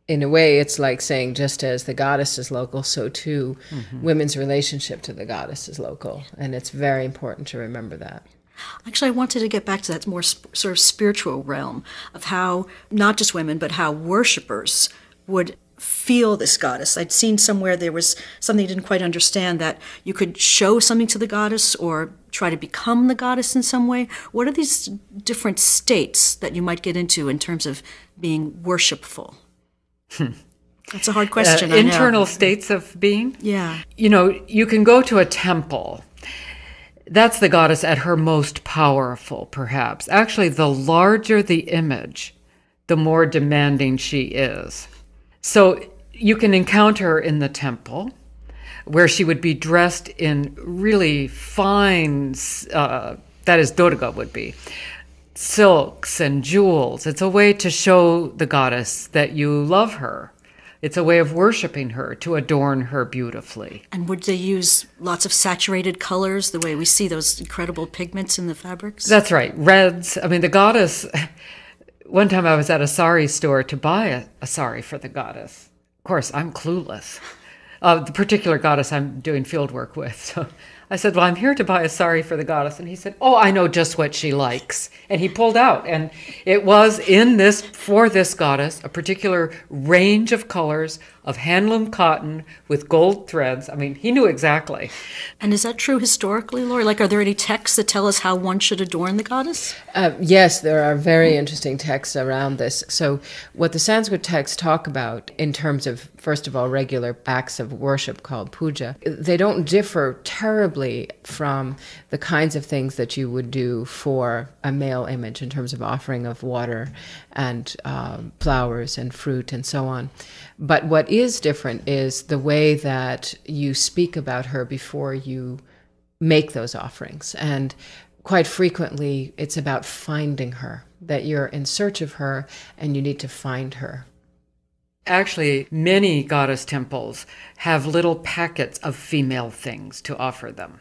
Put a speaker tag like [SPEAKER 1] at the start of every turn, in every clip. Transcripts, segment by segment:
[SPEAKER 1] in a way, it's like saying just as the goddess is local, so too women's relationship to the goddess is local. And it's very important to remember that.
[SPEAKER 2] Actually, I wanted to get back to that more sort of spiritual realm of how not just women, but how worshipers would feel this goddess. I'd seen somewhere there was something I didn't quite understand, that you could show something to the goddess or try to become the goddess in some way. What are these different states that you might get into in terms of being worshipful? That's a hard question.
[SPEAKER 3] Internal states of being?
[SPEAKER 2] Yeah.
[SPEAKER 3] You know, you can go to a temple. That's the goddess at her most powerful, perhaps. Actually, the larger the image, the more demanding she is. So you can encounter her in the temple, where she would be dressed in really fine, that is, Durga would be, silks and jewels. It's a way to show the goddess that you love her. It's a way of worshiping her, to adorn her beautifully.
[SPEAKER 2] And would they use lots of saturated colors, the way we see those incredible pigments in the fabrics?
[SPEAKER 3] That's right. Reds. I mean, the goddess... One time I was at a sari store to buy a sari for the goddess. Of course, I'm clueless. The particular goddess I'm doing field work with. So I said, well, I'm here to buy a sari for the goddess. And he said, oh, I know just what she likes. And he pulled out. And it was for this goddess, a particular range of colors of handloom cotton with gold threads. I mean, he knew exactly.
[SPEAKER 2] And is that true historically, Lori? Like, are there any texts that tell us how one should adorn the goddess?
[SPEAKER 1] Yes, there are very interesting texts around this. So what the Sanskrit texts talk about in terms of, first of all, regular acts of worship called puja, they don't differ terribly from the kinds of things that you would do for a male image in terms of offering of water and flowers and fruit and so on. But what is different is the way that you speak about her before you make those offerings. And quite frequently, it's about finding her, that you're in search of her and you need to find her.
[SPEAKER 3] Actually, many goddess temples have little packets of female things to offer them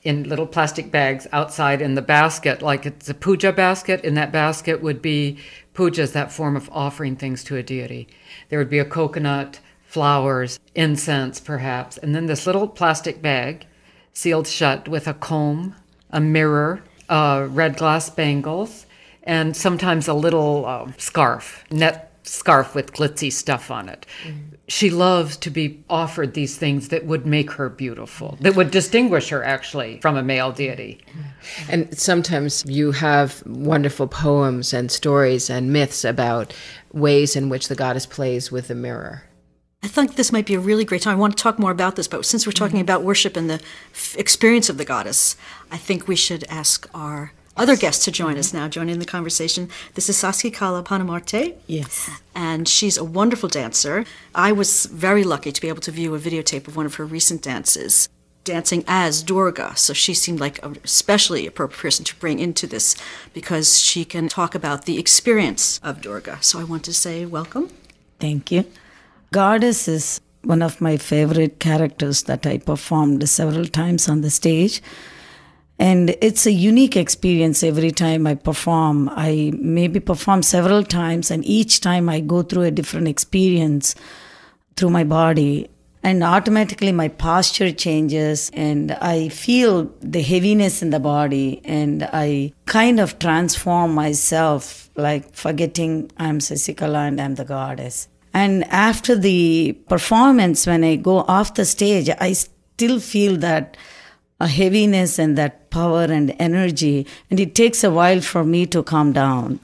[SPEAKER 3] in little plastic bags outside in the basket, like it's a puja basket. In that basket would be pujas, that form of offering things to a deity. There would be a coconut, flowers, incense perhaps, and then this little plastic bag sealed shut with a comb, a mirror, red glass bangles, and sometimes a little scarf, net scarf with glitzy stuff on it. She loves to be offered these things that would make her beautiful, that would distinguish her actually from a male deity.
[SPEAKER 1] And sometimes you have wonderful poems and stories and myths about ways in which the goddess plays with the mirror.
[SPEAKER 2] I think this might be a really great time. I want to talk more about this, but since we're talking about worship and the experience of the goddess, I think we should ask our other guests to join us now, joining the conversation. This is Sasikala Panamarte.
[SPEAKER 4] Yes.
[SPEAKER 2] And she's a wonderful dancer. I was very lucky to be able to view a videotape of one of her recent dances, dancing as Durga. So she seemed like an especially appropriate person to bring into this because she can talk about the experience of Durga. So I want to say welcome.
[SPEAKER 4] Thank you. Goddess is one of my favorite characters that I performed several times on the stage. And it's a unique experience every time I perform. I maybe perform several times, and each time I go through a different experience through my body. And automatically my posture changes, and I feel the heaviness in the body, and I kind of transform myself, like forgetting I'm Sasikala and I'm the goddess. And after the performance, when I go off the stage, I still feel that a heaviness and that power and energy, and it takes a while for me to calm down.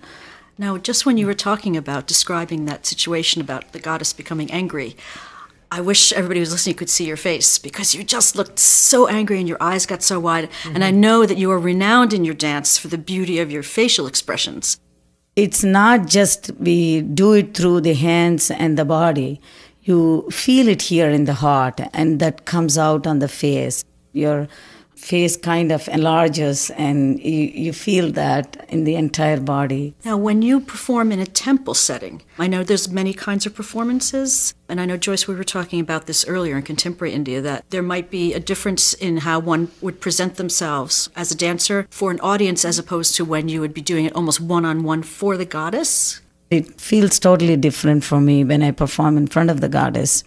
[SPEAKER 2] Now, just when you were talking about describing that situation about the goddess becoming angry, I wish everybody who's listening could see your face, because you just looked so angry and your eyes got so wide. Mm-hmm. And I know that you are renowned in your dance for the beauty of your facial expressions.
[SPEAKER 4] It's not just we do it through the hands and the body. You feel it here in the heart, and that comes out on the face. Your face kind of enlarges, and you feel that in the entire body.
[SPEAKER 2] Now, when you perform in a temple setting, I know there's many kinds of performances, and I know, Joyce, we were talking about this earlier in contemporary India, that there might be a difference in how one would present themselves as a dancer for an audience as opposed to when you would be doing it almost one-on-one for the goddess.
[SPEAKER 4] It feels totally different for me when I perform in front of the goddess.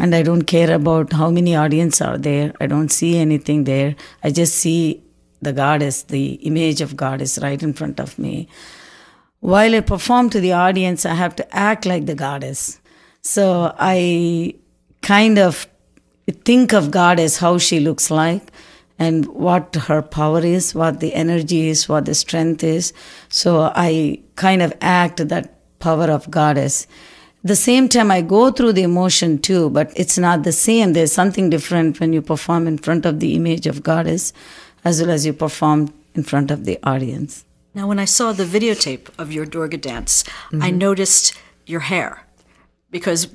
[SPEAKER 4] And I don't care about how many audience are there. I don't see anything there. I just see the goddess, the image of goddess right in front of me. While I perform to the audience, I have to act like the goddess. So I kind of think of goddess, how she looks like, and what her power is, what the energy is, what the strength is. So I kind of act that power of goddess. At the same time, I go through the emotion too, but it's not the same. There's something different when you perform in front of the image of goddess as well as you perform in front of the audience.
[SPEAKER 2] Now, when I saw the videotape of your Durga dance, I noticed your hair. Because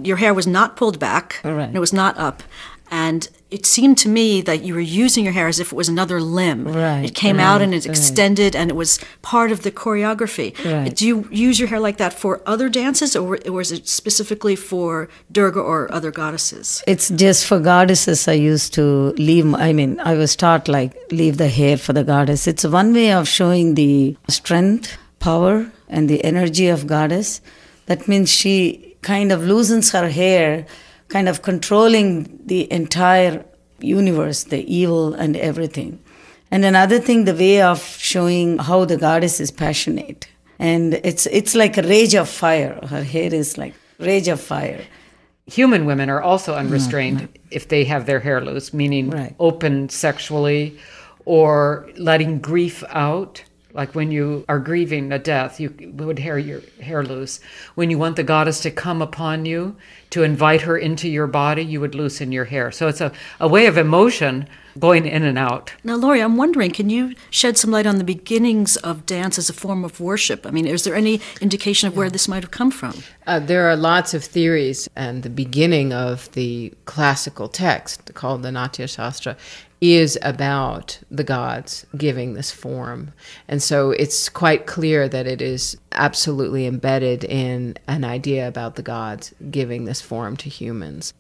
[SPEAKER 2] your hair was not pulled back,
[SPEAKER 4] Right.
[SPEAKER 2] and it was not up. And it seemed to me that you were using your hair as if it was another limb.
[SPEAKER 4] Right,
[SPEAKER 2] It came out and it extended, and it was part of the choreography.
[SPEAKER 4] Right.
[SPEAKER 2] Do you use your hair like that for other dances, or was it specifically for Durga or other goddesses?
[SPEAKER 4] It's just for goddesses. I used to I was taught leave the hair for the goddess. It's one way of showing the strength, power, and the energy of goddess. That means she kind of loosens her hair, kind of controlling the entire universe, the evil and everything. And another thing, the way of showing how the goddess is passionate. And it's like a rage of fire. Her hair is like rage of fire.
[SPEAKER 3] Human women are also unrestrained if they have their hair loose, meaning
[SPEAKER 4] Right.
[SPEAKER 3] open sexually or letting grief out. Like when you are grieving a death, you would your hair loose. When you want the goddess to come upon you, to invite her into your body, you would loosen your hair. So it's a way of emotion going in and out.
[SPEAKER 2] Now, Lori, I'm wondering, can you shed some light on the beginnings of dance as a form of worship? I mean, is there any indication of where this might have come from?
[SPEAKER 1] There are lots of theories, and the beginning of the classical text called the Natya Shastra is about the gods giving this form. And so it's quite clear that it is absolutely embedded in an idea about the gods giving this form to humans.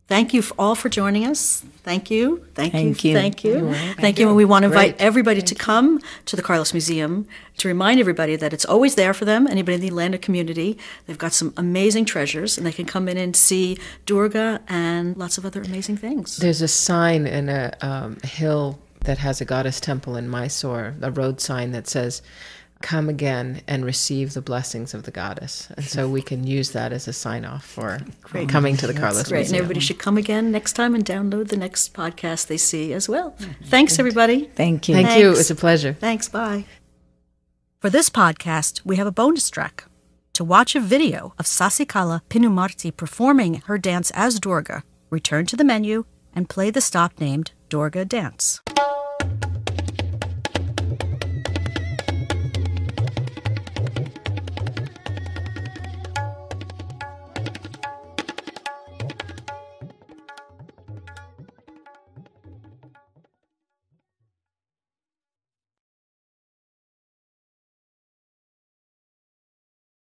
[SPEAKER 2] Thank you all for joining us. Thank you.
[SPEAKER 4] Thank you.
[SPEAKER 2] Thank you. Thank you. And we want to invite everybody to come to the Carlos Museum to remind everybody that it's always there for them, anybody in the Atlanta community. They've got some amazing treasures, and they can come in and see Durga and lots of other amazing things.
[SPEAKER 1] There's a sign in a hill that has a goddess temple in Mysore, a road sign that says, "Come again and receive the blessings of the goddess." And so we can use that as a sign-off for coming to the Carlos
[SPEAKER 2] Great. And
[SPEAKER 1] Museum.
[SPEAKER 2] everybody should come again next time and download the next podcast they see as well. Thanks, everybody.
[SPEAKER 4] Thank you.
[SPEAKER 1] Thank you. It was a pleasure.
[SPEAKER 2] Thanks. Bye. For this podcast, we have a bonus track. To watch a video of Sasikala Pinumarti performing her dance as Durga, return to the menu and play the stop named Durga Dance.